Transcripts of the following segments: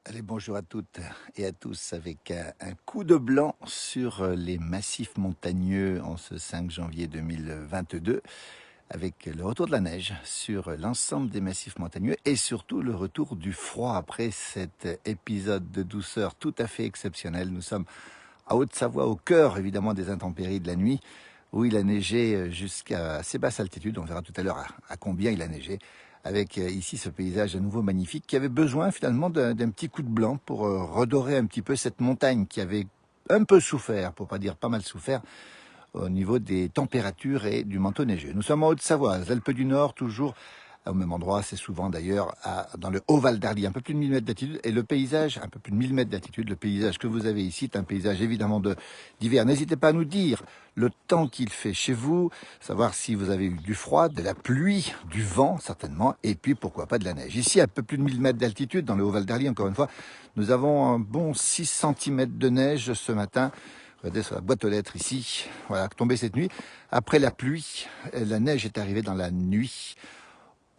Allez, bonjour à toutes et à tous avec un coup de blanc sur les massifs montagneux en ce 5 janvier 2022 avec le retour de la neige sur l'ensemble des massifs montagneux et surtout le retour du froid après cet épisode de douceur tout à fait exceptionnel. Nous sommes à Haute-Savoie, au cœur évidemment des intempéries de la nuit, où il a neigé jusqu'à assez basse altitude. On verra tout à l'heure à combien il a neigé, avec ici ce paysage à nouveau magnifique qui avait besoin finalement d'un petit coup de blanc pour redorer un petit peu cette montagne qui avait un peu souffert, pour pas dire pas mal souffert, au niveau des températures et du manteau neigeux. Nous sommes en Haute-Savoie, les Alpes du Nord, toujours au même endroit, c'est souvent d'ailleurs dans le Haut-Val d'Arly, un peu plus de 1000 mètres d'altitude, et le paysage, un peu plus de 1000 mètres d'altitude, le paysage que vous avez ici est un paysage évidemment d'hiver. N'hésitez pas à nous dire le temps qu'il fait chez vous, savoir si vous avez eu du froid, de la pluie, du vent certainement, et puis pourquoi pas de la neige. Ici, à un peu plus de 1000 mètres d'altitude, dans le Haut-Val d'Arly, encore une fois, nous avons un bon 6 cm de neige ce matin. Regardez sur la boîte aux lettres ici, voilà, tombé cette nuit. Après la pluie, la neige est arrivée dans la nuit.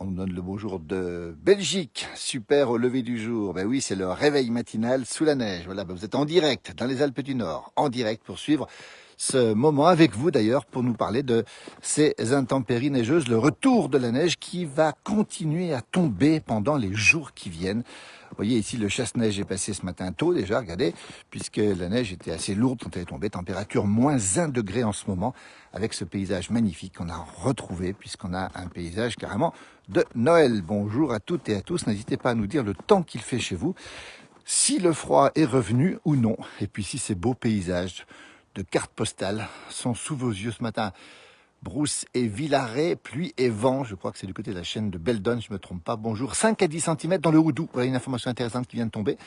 On nous donne le bonjour de Belgique, super au lever du jour. Ben oui, c'est le réveil matinal sous la neige. Voilà, ben vous êtes en direct dans les Alpes du Nord, en direct pour suivre ce moment avec vous d'ailleurs pour nous parler de ces intempéries neigeuses, le retour de la neige qui va continuer à tomber pendant les jours qui viennent. Vous voyez ici le chasse-neige est passé ce matin tôt déjà, regardez, puisque la neige était assez lourde quand elle est tombée, température moins 1 degré en ce moment, avec ce paysage magnifique qu'on a retrouvé, puisqu'on a un paysage carrément de Noël. Bonjour à toutes et à tous, n'hésitez pas à nous dire le temps qu'il fait chez vous, si le froid est revenu ou non, et puis si ces beaux paysages de cartes postales sont sous vos yeux ce matin. Brousse et Villaret, pluie et vent, je crois que c'est du côté de la chaîne de Beldon, je ne me trompe pas, bonjour, 5 à 10 cm dans le Houdou, voilà une information intéressante qui vient de tomber.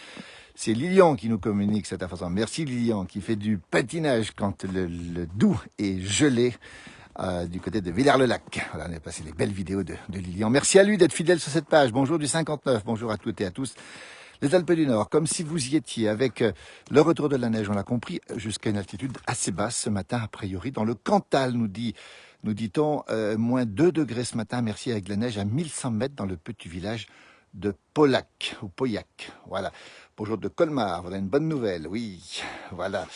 C'est Lilian qui nous communique cette information, merci Lilian, qui fait du patinage quand le Doubs est gelé. Du côté de Villars-le-Lac. Voilà, on a passé les belles vidéos de Lilian. Merci à lui d'être fidèle sur cette page. Bonjour du 59, bonjour à toutes et à tous. Les Alpes du Nord, comme si vous y étiez, avec le retour de la neige, on l'a compris, jusqu'à une altitude assez basse ce matin, a priori, dans le Cantal, nous dit-on, moins 2 degrés ce matin, merci, avec de la neige à 1100 mètres dans le petit village de Polac, ou Pauillac, voilà. Bonjour de Colmar, voilà une bonne nouvelle, oui, voilà.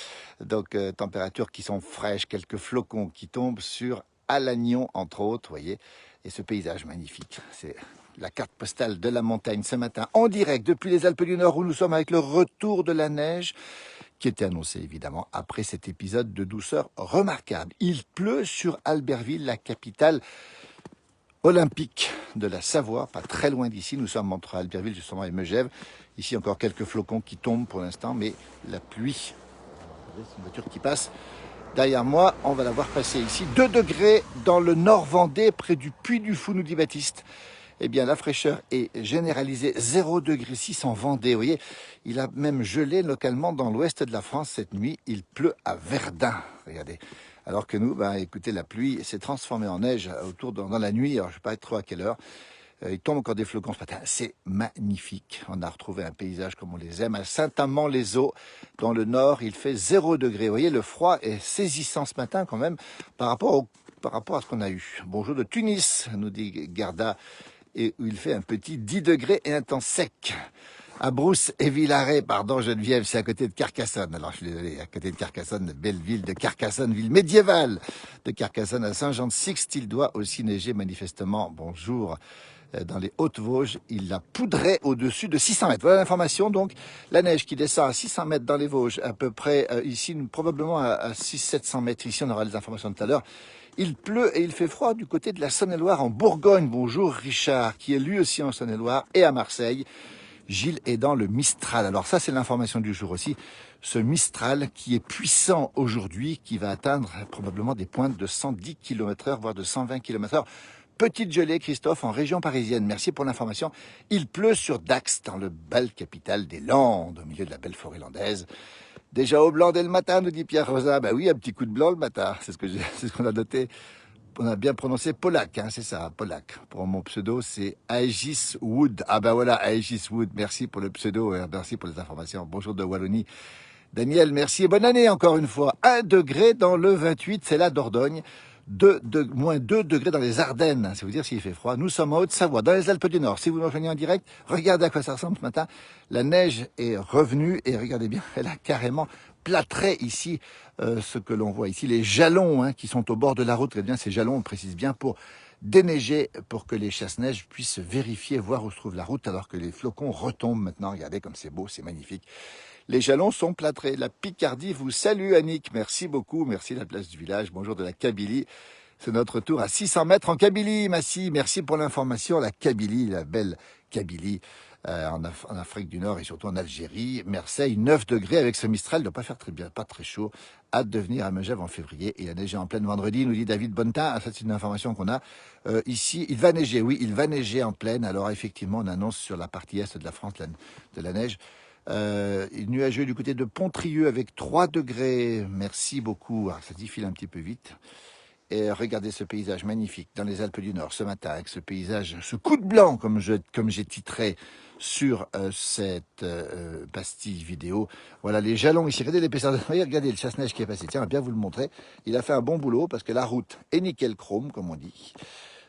Donc, températures qui sont fraîches, quelques flocons qui tombent sur Alagnon, entre autres, voyez, et ce paysage magnifique, c'est la carte postale de la montagne ce matin, en direct depuis les Alpes du Nord, où nous sommes avec le retour de la neige, qui était annoncé évidemment après cet épisode de douceur remarquable. Il pleut sur Albertville, la capitale olympique de la Savoie, pas très loin d'ici. Nous sommes entre Albertville justement et Megève. Ici encore quelques flocons qui tombent pour l'instant, mais la pluie, c'est une voiture qui passe derrière moi, on va la voir passer ici. 2 degrés dans le Nord Vendée, près du Puy du Fou, nous dit Baptiste. Eh bien, la fraîcheur est généralisée, 0 degré 6 en Vendée. Vous voyez, il a même gelé localement dans l'ouest de la France cette nuit. Il pleut à Verdun, regardez. Alors que nous, écoutez, la pluie s'est transformée en neige dans la nuit. Alors, je ne sais pas trop à quelle heure. Il tombe encore des flocons ce matin. C'est magnifique. On a retrouvé un paysage comme on les aime. À Saint-Amand-les-Eaux, dans le nord, il fait 0 degré. Vous voyez, le froid est saisissant ce matin quand même par rapport à ce qu'on a eu. Bonjour de Tunis, nous dit Garda, et où il fait un petit 10 degrés et un temps sec. À Brousse et Villaret, pardon Geneviève, c'est à côté de Carcassonne. Alors je suis désolé, à côté de Carcassonne, belle ville de Carcassonne, ville médiévale de Carcassonne à Saint-Jean-de-Sixte. Il doit aussi neiger manifestement. Bonjour. Dans les Hautes-Vosges, il a poudré au-dessus de 600 mètres. Voilà l'information, donc la neige qui descend à 600 mètres dans les Vosges, à peu près ici, probablement à 600-700 mètres. Ici, on aura les informations tout à l'heure. Il pleut et il fait froid du côté de la Saône-et-Loire en Bourgogne. Bonjour Richard, qui est lui aussi en Saône-et-Loire et à Marseille. Gilles est dans le Mistral. Alors ça, c'est l'information du jour aussi. Ce Mistral qui est puissant aujourd'hui, qui va atteindre probablement des pointes de 110 km/h, voire de 120 km/h. Petite gelée, Christophe, en région parisienne. Merci pour l'information. Il pleut sur Dax, dans le bal capitale des Landes, au milieu de la belle forêt landaise. Déjà au blanc dès le matin, nous dit Pierre Rosa. Ben oui, un petit coup de blanc le matin. C'est ce qu'on a noté. On a bien prononcé Polac, hein, c'est ça, Polac. Pour mon pseudo, c'est Aegis Wood. Ah ben voilà, Aegis Wood. Merci pour le pseudo, merci pour les informations. Bonjour de Wallonie. Daniel, merci et bonne année encore une fois. 1 degré dans le 28, c'est la Dordogne. moins 2 degrés dans les Ardennes, c'est vous dire s'il fait froid. Nous sommes en Haute-Savoie, dans les Alpes du Nord. Si vous nous rejoignez en direct, regardez à quoi ça ressemble ce matin. La neige est revenue et regardez bien, elle a carrément plâtré ici ce que l'on voit ici, les jalons hein, qui sont au bord de la route. Regardez bien ces jalons, on précise bien, pour déneiger, pour que les chasse-neige puissent vérifier, voir où se trouve la route, alors que les flocons retombent maintenant. Regardez comme c'est beau, c'est magnifique. Les jalons sont plâtrés. La Picardie vous salue, Annick. Merci beaucoup. Merci de la place du village. Bonjour de la Kabylie. C'est notre tour à 600 mètres en Kabylie, Massy. Merci pour l'information. La Kabylie, la belle Kabylie, en Afrique du Nord et surtout en Algérie. Marseille, 9 degrés avec ce Mistral. Il ne doit pas faire très bien, pas très chaud. Hâte de venir à Megève en février. Et il a neigé en pleine vendredi, nous dit David Bonnetin. Ah, ça, c'est une information qu'on a. Ici, il va neiger. Oui, il va neiger en pleine. Alors, effectivement, on annonce sur la partie est de la France de la neige. Nuageux du côté de Pontrieux avec 3 degrés. Merci beaucoup. Alors, ça défile un petit peu vite. Et regardez ce paysage magnifique dans les Alpes du Nord ce matin avec ce paysage, ce coup de blanc comme j'ai titré sur cette pastille vidéo. Voilà les jalons ici. Regardez l'épaisseur de... Regardez le chasse-neige qui est passé. Tiens, on va bien vous le montrer. Il a fait un bon boulot parce que la route est nickel chrome comme on dit.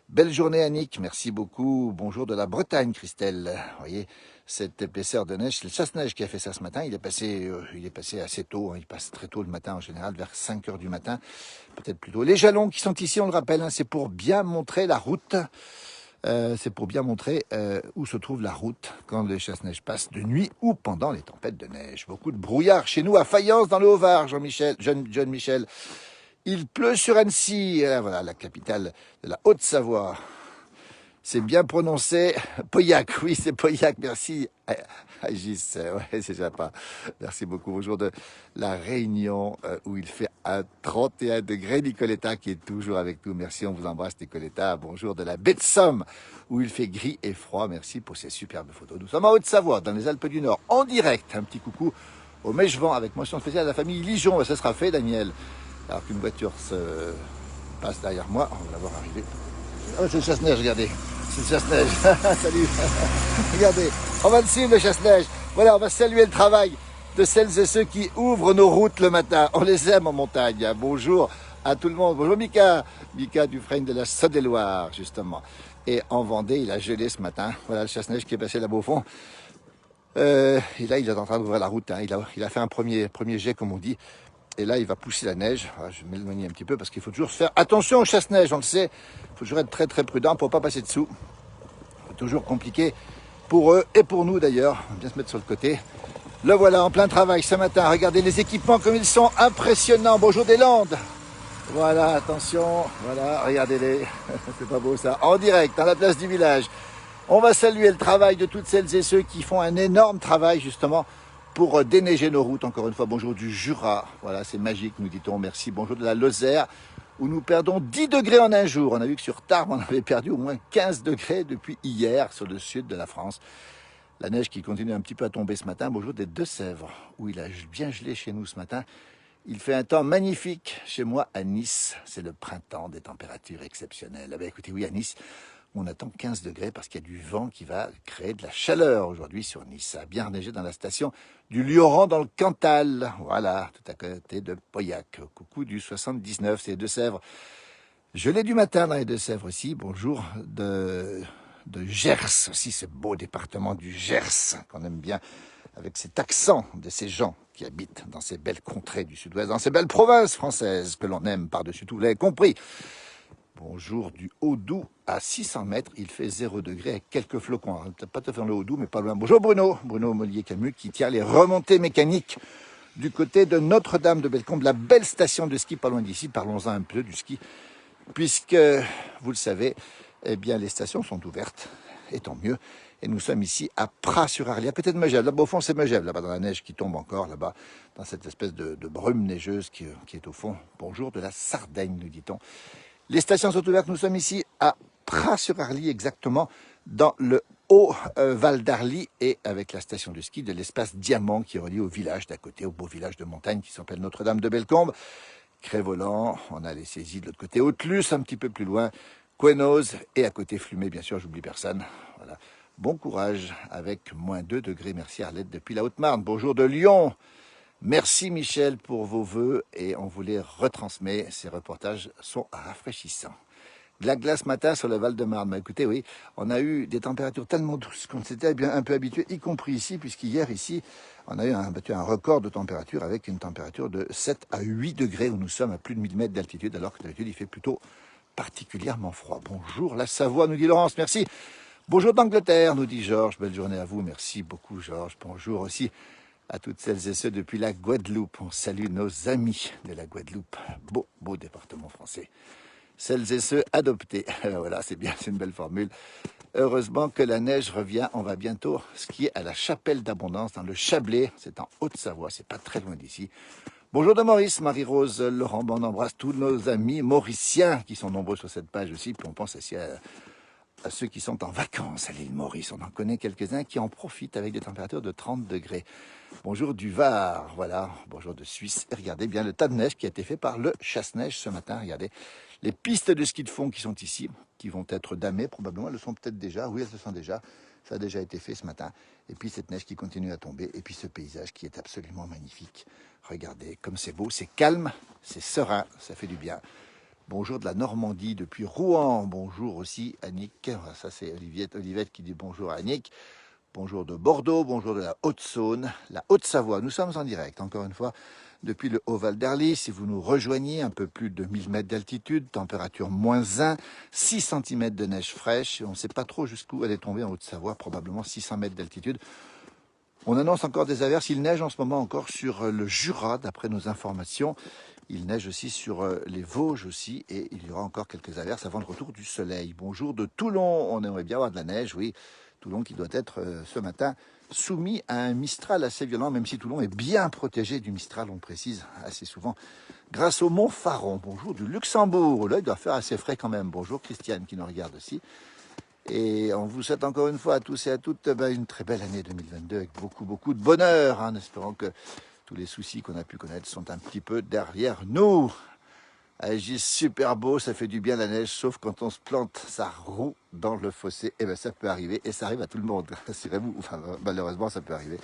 Belle journée Annick, merci beaucoup. Bonjour de la Bretagne Christelle. Vous voyez cette épaisseur de neige, c'est le chasse-neige qui a fait ça ce matin. Il est passé assez tôt, hein. Il passe très tôt le matin en général, vers 5 heures du matin, peut-être plus tôt. Les jalons qui sont ici, on le rappelle, hein, c'est pour bien montrer la route. C'est pour bien montrer où se trouve la route quand le chasse-neige passe de nuit ou pendant les tempêtes de neige. Beaucoup de brouillard chez nous à Fayence dans le Haut-Var, John Michel. Il pleut sur Annecy, voilà la capitale de la Haute-Savoie. C'est bien prononcé, Pauillac, oui c'est Pauillac, merci Agis, ouais c'est sympa, merci beaucoup. Bonjour de la Réunion où il fait un 31 degrés, Nicoletta qui est toujours avec nous, merci, on vous embrasse Nicoletta. Bonjour de la baie de Somme où il fait gris et froid, merci pour ces superbes photos. Nous sommes en Haute-Savoie, dans les Alpes du Nord, en direct, un petit coucou au Mèchevent avec mention spéciale à la famille Lijon, ça sera fait Daniel. Alors qu'une voiture se passe derrière moi, on va la voir arriver. Oh, c'est le chasse-neige, regardez. C'est le chasse-neige. Salut. Regardez, on va le suivre, le chasse-neige. Voilà, on va saluer le travail de celles et ceux qui ouvrent nos routes le matin. On les aime en montagne. Bonjour à tout le monde. Bonjour Mika. Mika Dufresne de la Saône-et-Loire, justement. Et en Vendée, il a gelé ce matin. Voilà le chasse-neige qui est passé là-bas au fond. Et là, il est en train d'ouvrir la route. Hein. Il a fait un premier jet, comme on dit. Et là, il va pousser la neige. Alors, je vais m'éloigner un petit peu parce qu'il faut toujours faire attention au chasse-neige, on le sait. Il faut toujours être très très prudent pour ne pas passer dessous. C'est toujours compliqué pour eux et pour nous d'ailleurs. On va bien se mettre sur le côté. Le voilà en plein travail ce matin. Regardez les équipements comme ils sont impressionnants. Bonjour des Landes. Voilà, attention. Voilà, regardez-les. C'est pas beau ça. En direct, à la place du village. On va saluer le travail de toutes celles et ceux qui font un énorme travail justement pour déneiger nos routes. Encore une fois, bonjour du Jura. Voilà, c'est magique, nous dit-on. Merci. Bonjour de la Lozère, où nous perdons 10 degrés en un jour. On a vu que sur Tarbes, on avait perdu au moins 15 degrés depuis hier sur le sud de la France. La neige qui continue un petit peu à tomber ce matin. Bonjour des Deux-Sèvres, où il a bien gelé chez nous ce matin. Il fait un temps magnifique chez moi à Nice. C'est le printemps, des températures exceptionnelles. Ah ben, écoutez, oui, à Nice, on attend 15 degrés parce qu'il y a du vent qui va créer de la chaleur aujourd'hui sur Nice. Ça a bien neigé dans la station du Lioran dans le Cantal. Voilà, tout à côté de Pauillac. Coucou du 79, c'est les Deux-Sèvres. Gelée du matin dans les Deux-Sèvres aussi. Bonjour de Gers aussi, ce beau département du Gers qu'on aime bien avec cet accent de ces gens qui habitent dans ces belles contrées du sud-ouest, dans ces belles provinces françaises que l'on aime par-dessus tout, vous l'avez compris. Bonjour du Haut-Doubs à 600 mètres, il fait 0 degré avec quelques flocons. Peut-être pas tout à fait dans le Haut-Doubs, mais pas loin. Bonjour Bruno Mollier-Camus qui tient les remontées mécaniques du côté de Notre-Dame de Bellecombe, la belle station de ski pas loin d'ici. Parlons-en un peu du ski, puisque, vous le savez, eh bien, les stations sont ouvertes, et tant mieux. Et nous sommes ici à Pras-sur-Arly, à côté de Megève. Là-bas au fond, c'est Megève, là-bas dans la neige qui tombe encore, là-bas, dans cette espèce de brume neigeuse qui est au fond. Bonjour de la Sardaigne, nous dit-on. Les stations sont ouvertes, nous sommes ici à Pras-sur-Arly, exactement, dans le Haut-Val d'Arly, et avec la station de ski de l'espace Diamant qui relie au village d'à côté, au beau village de montagne qui s'appelle Notre-Dame de Bellecombe. Crévolan, on a les saisies de l'autre côté, Haute-Luce un petit peu plus loin, Quenoz, et à côté Flumet, bien sûr, j'oublie personne. Voilà. Bon courage avec moins 2 degrés, merci Arlette depuis la Haute-Marne. Bonjour de Lyon, Merci Michel pour vos vœux et on vous les retransmet. Ces reportages sont rafraîchissants. De la glace matin sur le Val-de-Marne. Bah, écoutez, oui, on a eu des températures tellement douces qu'on s'était bien un peu habitué, y compris ici, puisqu'hier, ici, on a battu un record de température avec une température de 7 à 8 degrés où nous sommes à plus de 1000 mètres d'altitude, alors que d'habitude, il fait plutôt particulièrement froid. Bonjour la Savoie, nous dit Laurence, merci. Bonjour d'Angleterre, nous dit Georges. Belle journée à vous, merci beaucoup Georges. Bonjour aussi à toutes celles et ceux depuis la Guadeloupe. On salue nos amis de la Guadeloupe. Beau département français. Celles et ceux adoptés. Voilà, c'est bien, c'est une belle formule. Heureusement que la neige revient. On va bientôt skier à la Chapelle d'Abondance dans le Chablais. C'est en Haute-Savoie, c'est pas très loin d'ici. Bonjour de Maurice, Marie-Rose, Laurent, on embrasse tous nos amis mauriciens qui sont nombreux sur cette page aussi. Puis on pense aussi à ceux qui sont en vacances à l'île Maurice. On en connaît quelques-uns qui en profitent avec des températures de 30 degrés. Bonjour du Var, voilà, bonjour de Suisse. Et regardez bien le tas de neige qui a été fait par le chasse-neige ce matin. Regardez les pistes de ski de fond qui sont ici, qui vont être damées probablement. Elles le sont peut-être déjà, oui elles le sont déjà. Ça a déjà été fait ce matin. Et puis cette neige qui continue à tomber. Et puis ce paysage qui est absolument magnifique. Regardez comme c'est beau, c'est calme, c'est serein, ça fait du bien. Bonjour de la Normandie depuis Rouen. Bonjour aussi Annick. Ça c'est Olivette qui dit bonjour à Annick. Bonjour de Bordeaux, bonjour de la Haute-Saône, la Haute-Savoie. Nous sommes en direct, encore une fois, depuis le Haut-Val d'Arly. Si vous nous rejoignez, un peu plus de 1000 mètres d'altitude, température -1, 6 cm de neige fraîche. On ne sait pas trop jusqu'où elle est tombée en Haute-Savoie, probablement 600 mètres d'altitude. On annonce encore des averses. Il neige en ce moment encore sur le Jura, d'après nos informations. Il neige aussi sur les Vosges aussi. Et il y aura encore quelques averses avant le retour du soleil. Bonjour de Toulon. On aimerait bien avoir de la neige, oui. Toulon qui doit être ce matin soumis à un Mistral assez violent, même si Toulon est bien protégé du Mistral, on précise assez souvent, grâce au Mont Faron. Bonjour du Luxembourg. Là, il doit faire assez frais quand même. Bonjour Christiane qui nous regarde aussi. Et on vous souhaite encore une fois à tous et à toutes une très belle année 2022 avec beaucoup de bonheur, en espérant que tous les soucis qu'on a pu connaître sont un petit peu derrière nous. Agis super beau, ça fait du bien la neige, sauf quand on se plante, ça roule dans le fossé. Et bien ça peut arriver, et ça arrive à tout le monde, rassurez-vous, enfin, malheureusement ça peut arriver.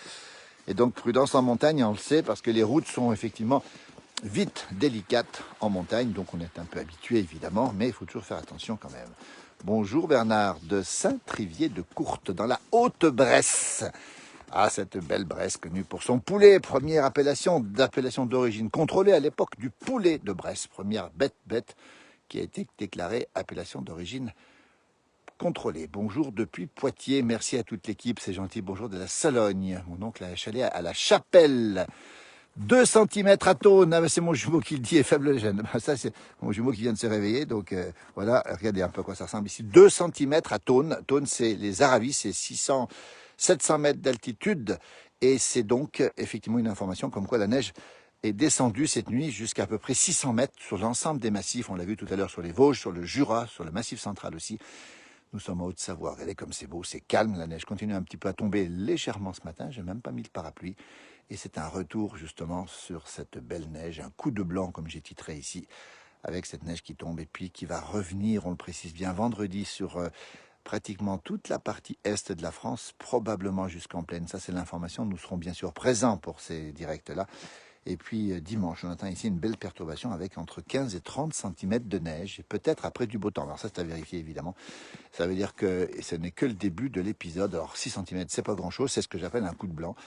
Et donc prudence en montagne, on le sait, parce que les routes sont effectivement vite délicates en montagne, donc on est un peu habitué évidemment, mais il faut toujours faire attention quand même. Bonjour Bernard de Saint-Trivier-de-Courte, dans la Haute-Bresse. Ah, cette belle Bresse connue pour son poulet, première appellation d'origine contrôlée à l'époque du poulet de Bresse, première bête qui a été déclarée appellation d'origine contrôlée. Bonjour depuis Poitiers, merci à toute l'équipe, c'est gentil. Bonjour de la Sologne, mon oncle a un chalet à la Chapelle. 2 cm à Thône, c'est mon jumeau qui le dit, et faible légende. Ça, c'est mon jumeau qui vient de se réveiller, donc voilà, regardez un peu à quoi ça ressemble ici. 2 cm à Thône. Thône, c'est les Aravis, c'est 700 mètres d'altitude, et c'est donc effectivement une information comme quoi la neige est descendue cette nuit jusqu'à peu près 600 mètres sur l'ensemble des massifs. On l'a vu tout à l'heure sur les Vosges, sur le Jura, sur le Massif central aussi. Nous sommes en Haute-Savoie. Regardez comme c'est beau, c'est calme. La neige continue un petit peu à tomber légèrement ce matin. J'ai même pas mis le parapluie. Et c'est un retour justement sur cette belle neige, un coup de blanc comme j'ai titré ici, avec cette neige qui tombe et puis qui va revenir, on le précise bien, vendredi sur pratiquement toute la partie est de la France, probablement jusqu'en plaine. Ça c'est l'information. Nous serons bien sûr présents pour ces directs-là. Et puis dimanche, on attend ici une belle perturbation avec entre 15 et 30 cm de neige, et peut-être après du beau temps. Alors ça, c'est à vérifier évidemment. Ça veut dire que ce n'est que le début de l'épisode. Alors 6 cm, c'est pas grand-chose, c'est ce que j'appelle un coup de blanc.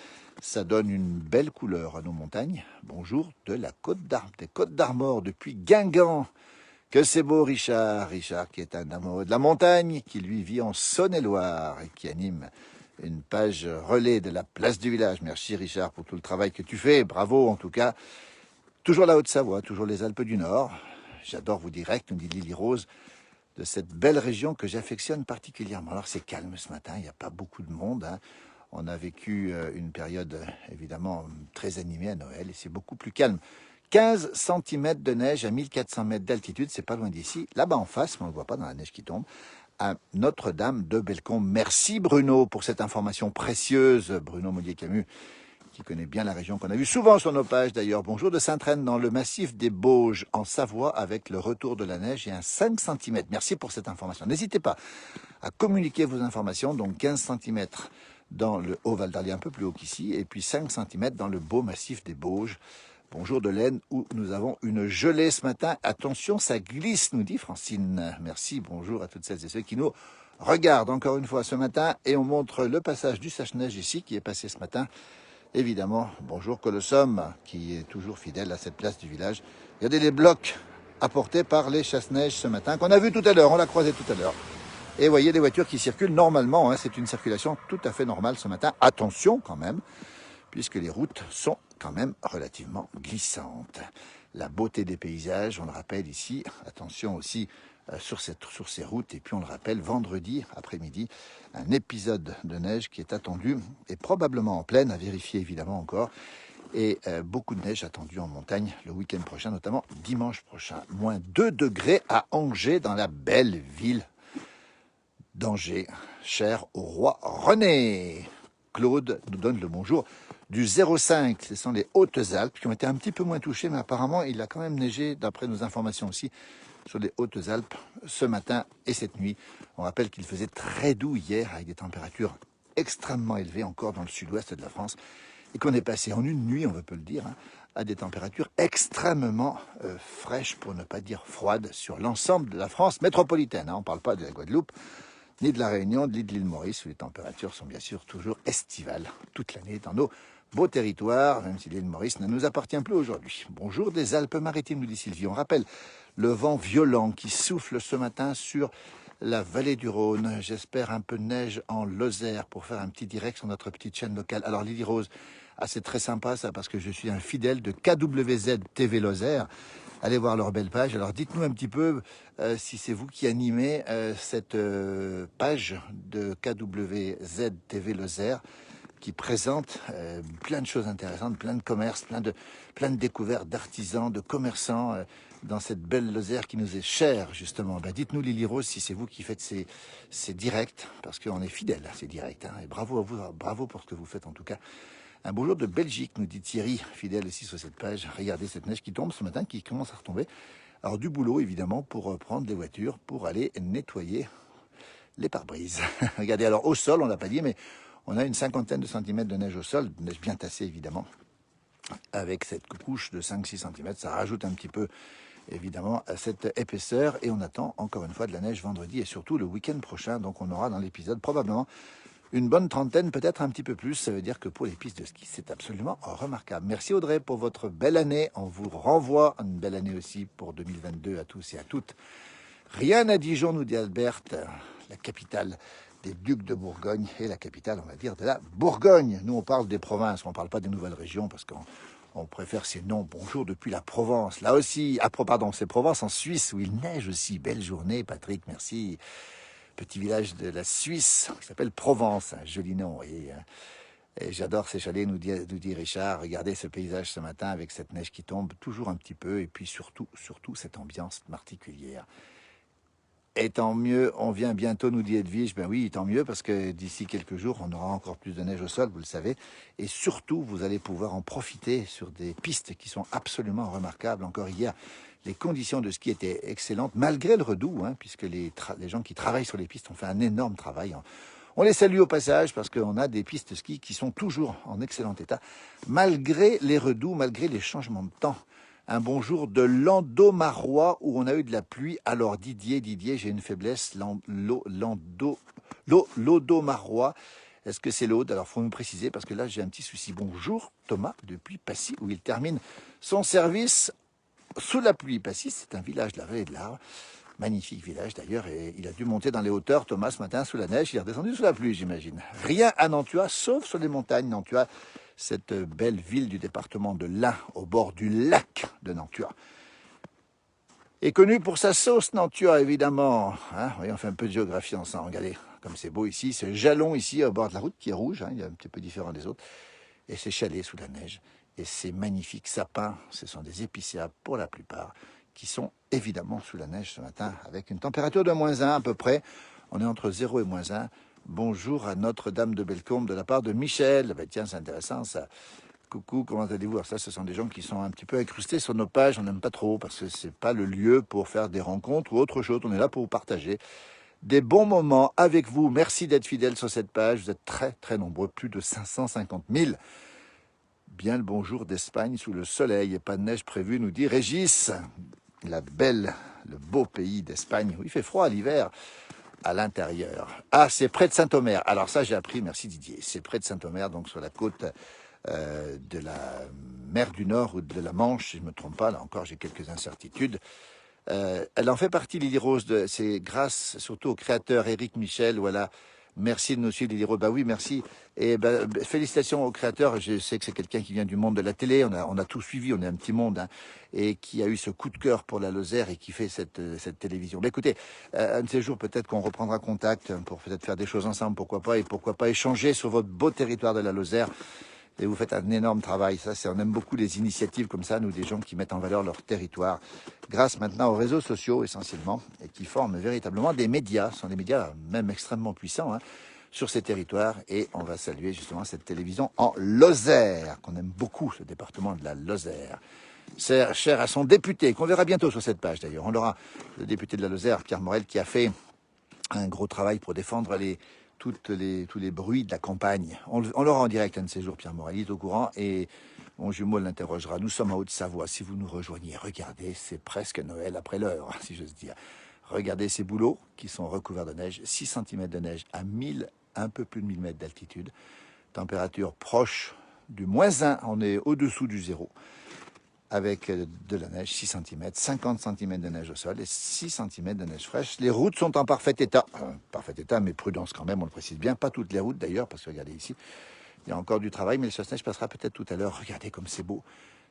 Ça donne une belle couleur à nos montagnes. Bonjour de la des Côtes d'Armor, depuis Guingamp. Que c'est beau Richard. Richard qui est un amoureux de la montagne, qui lui vit en Saône-et-Loire et qui anime une page relais de la place du village. Merci Richard pour tout le travail que tu fais. Bravo en tout cas. Toujours la Haute-Savoie, toujours les Alpes du Nord. J'adore vos directs, nous dit Lily Rose, de cette belle région que j'affectionne particulièrement. Alors c'est calme ce matin, il n'y a pas beaucoup de monde. Hein. On a vécu une période évidemment très animée à Noël et c'est beaucoup plus calme. 15 cm de neige à 1400 mètres d'altitude, c'est pas loin d'ici. Là-bas en face, mais on ne le voit pas dans la neige qui tombe, à Notre-Dame de Bellecombe. Merci Bruno pour cette information précieuse. Bruno Mollier-Camus, qui connaît bien la région, qu'on a vue souvent sur nos pages d'ailleurs. Bonjour de Sainte-Reine dans le massif des Bauges en Savoie avec le retour de la neige et un 5 cm. Merci pour cette information. N'hésitez pas à communiquer vos informations, donc 15 cm dans le Haut-Val d'Arly, un peu plus haut qu'ici, et puis 5 cm dans le beau massif des Bauges. Bonjour de l'Aisne, où nous avons une gelée ce matin. Attention, ça glisse, nous dit Francine. Merci, bonjour à toutes celles et ceux qui nous regardent encore une fois ce matin. Et on montre le passage du Sèche-Neige ici, qui est passé ce matin. Évidemment, bonjour Colossum, qui est toujours fidèle à cette place du village. Regardez les blocs apportés par les chasse-neige ce matin, qu'on a vu tout à l'heure, on l'a croisé tout à l'heure. Et voyez les voitures qui circulent normalement, hein, c'est une circulation tout à fait normale ce matin. Attention quand même, puisque les routes sont quand même relativement glissantes. La beauté des paysages, on le rappelle ici, attention aussi sur ces routes, et puis on le rappelle, vendredi après-midi, un épisode de neige qui est attendu, et probablement en pleine, à vérifier évidemment encore, et beaucoup de neige attendue en montagne le week-end prochain, notamment dimanche prochain. Moins 2 degrés à Angers, dans la belle ville d'Angers, cher au roi René. Claude nous donne le bonjour du 05, ce sont les Hautes-Alpes qui ont été un petit peu moins touchées, mais apparemment il a quand même neigé, d'après nos informations aussi, sur les Hautes-Alpes ce matin et cette nuit. On rappelle qu'il faisait très doux hier, avec des températures extrêmement élevées encore dans le sud-ouest de la France, et qu'on est passé en une nuit, on peut le dire, hein, à des températures extrêmement fraîches, pour ne pas dire froides, sur l'ensemble de la France métropolitaine. Hein. On ne parle pas de la Guadeloupe, ni de la Réunion, ni de l'île Maurice, où les températures sont bien sûr toujours estivales toute l'année dans nos beaux territoires, même si l'île Maurice ne nous appartient plus aujourd'hui. Bonjour des Alpes-Maritimes, nous dit Sylvie. On rappelle le vent violent qui souffle ce matin sur la vallée du Rhône. J'espère un peu de neige en Lozère pour faire un petit direct sur notre petite chaîne locale. Alors Lily Rose, c'est très sympa ça, parce que je suis un fidèle de KWZ TV Lozère. Allez voir leur belle page. Alors dites-nous un petit peu si c'est vous qui animez cette page de KWZ TV Lozère, qui présente plein de choses intéressantes, plein de commerces, plein de découvertes d'artisans, de commerçants dans cette belle Lozère qui nous est chère, justement. Dites-nous, Lily Rose, si c'est vous qui faites ces directs, parce qu'on est fidèles à ces directs. Hein, et bravo à vous, bravo pour ce que vous faites en tout cas. Un beau jour de Belgique, nous dit Thierry, fidèle aussi sur cette page. Regardez cette neige qui tombe ce matin, qui commence à retomber. Alors du boulot, évidemment, pour prendre des voitures, pour aller nettoyer les pare-brises. Regardez, alors au sol, on l'a pas dit, mais on a une 50aine de centimètres de neige au sol, de neige bien tassée évidemment, avec cette couche de 5-6 cm. Ça rajoute un petit peu, évidemment, à cette épaisseur. Et on attend encore une fois de la neige vendredi et surtout le week-end prochain. Donc on aura dans l'épisode probablement une bonne trentaine, peut-être un petit peu plus. Ça veut dire que pour les pistes de ski, c'est absolument remarquable. Merci Audrey pour votre belle année. On vous renvoie une belle année aussi pour 2022 à tous et à toutes. Rien à Dijon, nous dit Albert, la capitale des ducs de Bourgogne et la capitale, on va dire, de la Bourgogne. Nous, on parle des provinces, on ne parle pas des nouvelles régions parce qu'on préfère ces noms. Bonjour depuis la Provence. Là aussi, pardon, c'est Provence en Suisse où il neige aussi. Belle journée, Patrick, merci. Petit village de la Suisse qui s'appelle Provence, un joli nom. Et j'adore ces chalets, nous dit Richard. Regardez ce paysage ce matin avec cette neige qui tombe toujours un petit peu et puis surtout cette ambiance particulière. Et tant mieux, on vient bientôt, nous dit Edwige. Ben oui, tant mieux, parce que d'ici quelques jours, on aura encore plus de neige au sol, vous le savez. Et surtout, vous allez pouvoir en profiter sur des pistes qui sont absolument remarquables. Encore hier, les conditions de ski étaient excellentes, malgré le redoux, hein, puisque les gens qui travaillent sur les pistes ont fait un énorme travail. On les salue au passage, parce qu'on a des pistes de ski qui sont toujours en excellent état, malgré les redoux, malgré les changements de temps. Un bonjour de Landau-Marois où on a eu de la pluie. Alors Didier, j'ai une faiblesse. L'Audo-Marois. Est-ce que c'est l'Aude? Alors il faut me préciser parce que là j'ai un petit souci. Bonjour Thomas depuis Passy où il termine son service sous la pluie. Passy, c'est un village de la vallée de l'Arve. Magnifique village d'ailleurs, et il a dû monter dans les hauteurs, Thomas, ce matin, sous la neige. Il est redescendu sous la pluie, j'imagine. Rien à Nantua, sauf sur les montagnes. Nantua, cette belle ville du département de l'Ain, au bord du lac de Nantua. Est connue pour sa sauce Nantua, évidemment. Hein, voyez, on fait un peu de géographie ensemble. Regardez, comme c'est beau ici. Ce jalon ici, au bord de la route, qui est rouge. Hein, il est un petit peu différent des autres. Et ces chalets sous la neige. Et ces magnifiques sapins, ce sont des épicéas pour la plupart, qui sont évidemment sous la neige ce matin, avec une température de -1 à peu près. On est entre 0 et -1. Bonjour à Notre-Dame de Bellecombe de la part de Michel. Ben tiens, c'est intéressant ça. Coucou, comment allez-vous? Alors ça, ce sont des gens qui sont un petit peu incrustés sur nos pages. On n'aime pas trop parce que c'est pas le lieu pour faire des rencontres ou autre chose. On est là pour vous partager des bons moments avec vous. Merci d'être fidèles sur cette page. Vous êtes très très nombreux, plus de 550 000. Bien le bonjour d'Espagne sous le soleil et pas de neige prévue, nous dit Régis. Le beau pays d'Espagne où il fait froid l'hiver à l'intérieur. Ah, c'est près de Saint-Omer. Alors ça, j'ai appris, merci Didier. C'est près de Saint-Omer, donc sur la côte de la mer du Nord ou de la Manche, si je ne me trompe pas. Là encore, j'ai quelques incertitudes. Elle en fait partie, Lily Rose. C'est grâce surtout au créateur Éric Michel. Voilà. Merci de nous suivre, Lily Rose. Bah oui, merci. Et félicitations au créateur. Je sais que c'est quelqu'un qui vient du monde de la télé. On a tout suivi. On est un petit monde, hein, et qui a eu ce coup de cœur pour la Lozère et qui fait cette télévision. Mais écoutez, un de ces jours, peut-être qu'on reprendra contact pour peut-être faire des choses ensemble. Pourquoi pas, et pourquoi pas échanger sur votre beau territoire de la Lozère. Et vous faites un énorme travail. On aime beaucoup les initiatives comme ça, nous, des gens qui mettent en valeur leur territoire, grâce maintenant aux réseaux sociaux essentiellement, et qui forment véritablement des médias. Ce sont des médias même extrêmement puissants, hein, sur ces territoires. Et on va saluer justement cette télévision en Lozère, qu'on aime beaucoup, ce département de la Lozère. Cher à son député, qu'on verra bientôt sur cette page d'ailleurs. On aura le député de la Lozère, Pierre Morel, qui a fait un gros travail pour défendre tous les bruits de la campagne. On l'aura en direct un de ces jours, Pierre Morel, il est au courant, et mon jumeau l'interrogera. Nous sommes en Haute-Savoie, si vous nous rejoignez, regardez, c'est presque Noël après l'heure, si j'ose dire. Regardez ces bouleaux qui sont recouverts de neige, 6 cm de neige à un peu plus de 1000 mètres d'altitude. Température proche du -1, on est au-dessous du zéro. Avec de la neige, 6 cm, 50 cm de neige au sol et 6 cm de neige fraîche. Les routes sont en parfait état, mais prudence quand même, on le précise bien. Pas toutes les routes d'ailleurs, parce que regardez ici, il y a encore du travail, mais le chasse-neige passera peut-être tout à l'heure. Regardez comme c'est beau,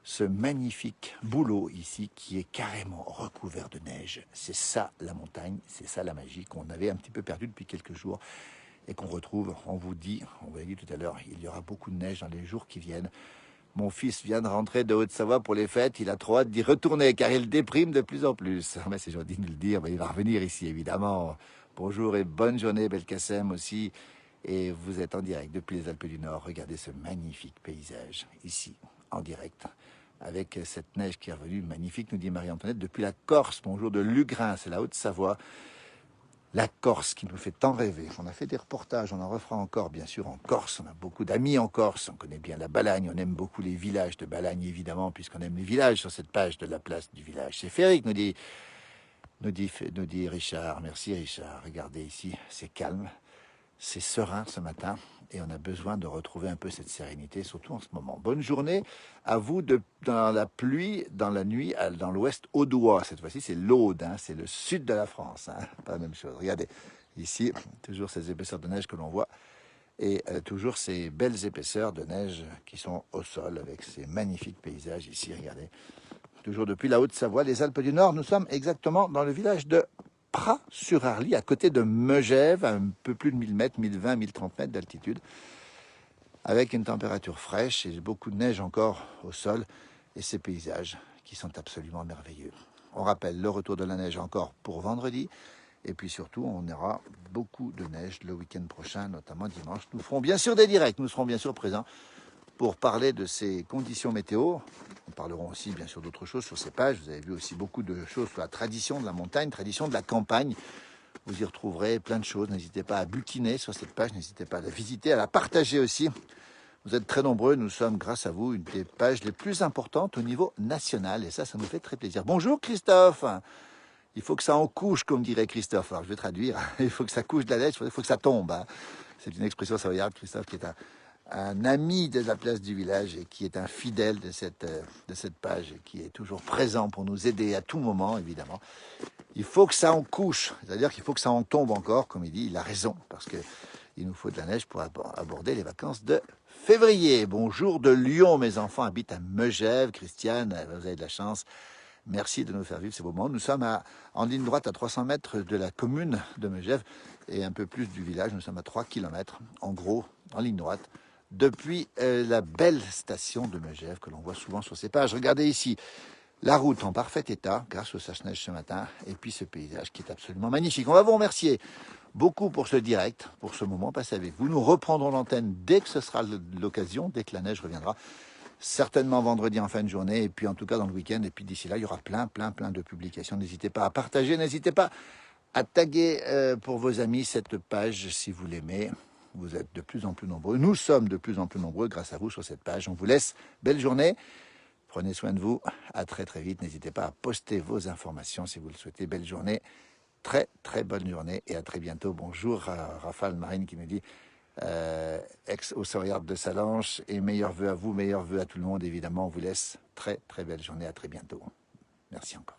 ce magnifique bouleau ici qui est carrément recouvert de neige. C'est ça la montagne, c'est ça la magie qu'on avait un petit peu perdu depuis quelques jours et qu'on retrouve, on vous l'a dit tout à l'heure, il y aura beaucoup de neige dans les jours qui viennent. Mon fils vient de rentrer de Haute-Savoie pour les fêtes. Il a trop hâte d'y retourner car il déprime de plus en plus. Mais c'est gentil de nous le dire, mais il va revenir ici évidemment. Bonjour et bonne journée Belkacem aussi. Et vous êtes en direct depuis les Alpes du Nord. Regardez ce magnifique paysage ici en direct avec cette neige qui est revenue magnifique, nous dit Marie-Antoinette, depuis la Corse. Bonjour de Lugrin, c'est la Haute-Savoie. La Corse qui nous fait tant rêver. On a fait des reportages, on en refera encore bien sûr en Corse. On a beaucoup d'amis en Corse, on connaît bien la Balagne, on aime beaucoup les villages de Balagne évidemment, puisqu'on aime les villages sur cette page de la place du village. C'est féerique, nous dit Richard. Merci Richard, regardez ici, c'est calme, c'est serein ce matin. Et on a besoin de retrouver un peu cette sérénité, surtout en ce moment. Bonne journée à vous dans la pluie, dans la nuit, dans l'ouest audois. Cette fois-ci, c'est l'Aude, hein, c'est le sud de la France. Hein, pas la même chose. Regardez, ici, toujours ces épaisseurs de neige que l'on voit. Et toujours ces belles épaisseurs de neige qui sont au sol, avec ces magnifiques paysages ici. Regardez, toujours depuis la Haute-Savoie, les Alpes du Nord. Nous sommes exactement dans le village de Pras-sur-Arly, à côté de Megève, à un peu plus de 1000 mètres, 1020, 1030 mètres d'altitude, avec une température fraîche et beaucoup de neige encore au sol, et ces paysages qui sont absolument merveilleux. On rappelle le retour de la neige encore pour vendredi, et puis surtout, on aura beaucoup de neige le week-end prochain, notamment dimanche. Nous ferons bien sûr des directs, nous serons bien sûr présents pour parler de ces conditions météo. Nous parlerons aussi bien sûr d'autres choses sur ces pages. Vous avez vu aussi beaucoup de choses sur la tradition de la montagne, tradition de la campagne. Vous y retrouverez plein de choses. N'hésitez pas à butiner sur cette page, n'hésitez pas à la visiter, à la partager aussi. Vous êtes très nombreux, nous sommes grâce à vous une des pages les plus importantes au niveau national et ça nous fait très plaisir. Bonjour Christophe. Il faut que ça en couche, comme dirait Christophe. Alors je vais traduire, il faut que ça couche de la neige, il faut que ça tombe. Hein. C'est une expression savoyarde, Christophe, qui est un ami de la place du village et qui est un fidèle de cette page et qui est toujours présent pour nous aider à tout moment, évidemment. Il faut que ça en couche, c'est-à-dire qu'il faut que ça en tombe encore, comme il dit, il a raison, parce qu'il nous faut de la neige pour aborder les vacances de février. Bonjour de Lyon, mes enfants habitent à Megève. Christiane, vous avez de la chance. Merci de nous faire vivre ces moments. Nous sommes en ligne droite à 300 mètres de la commune de Megève et un peu plus du village. Nous sommes à 3 km, en gros, en ligne droite, depuis la belle station de Megève que l'on voit souvent sur ces pages. Regardez ici, la route en parfait état grâce au sèche-neige ce matin et puis ce paysage qui est absolument magnifique. On va vous remercier beaucoup pour ce direct, pour ce moment passé avec vous. Nous reprendrons l'antenne dès que ce sera l'occasion, dès que la neige reviendra. Certainement vendredi en fin de journée et puis en tout cas dans le week-end. Et puis d'ici là, il y aura plein de publications. N'hésitez pas à partager, n'hésitez pas à taguer pour vos amis cette page si vous l'aimez. Vous êtes de plus en plus nombreux. Nous sommes de plus en plus nombreux grâce à vous sur cette page. On vous laisse. Belle journée. Prenez soin de vous. À très très vite. N'hésitez pas à poster vos informations si vous le souhaitez. Belle journée. Très très bonne journée et à très bientôt. Bonjour à Raphaël Marine qui nous dit ex au Savoyard de Salanches et meilleurs vœux à vous, meilleurs vœux à tout le monde. Évidemment, on vous laisse. Très très belle journée. À très bientôt. Merci encore.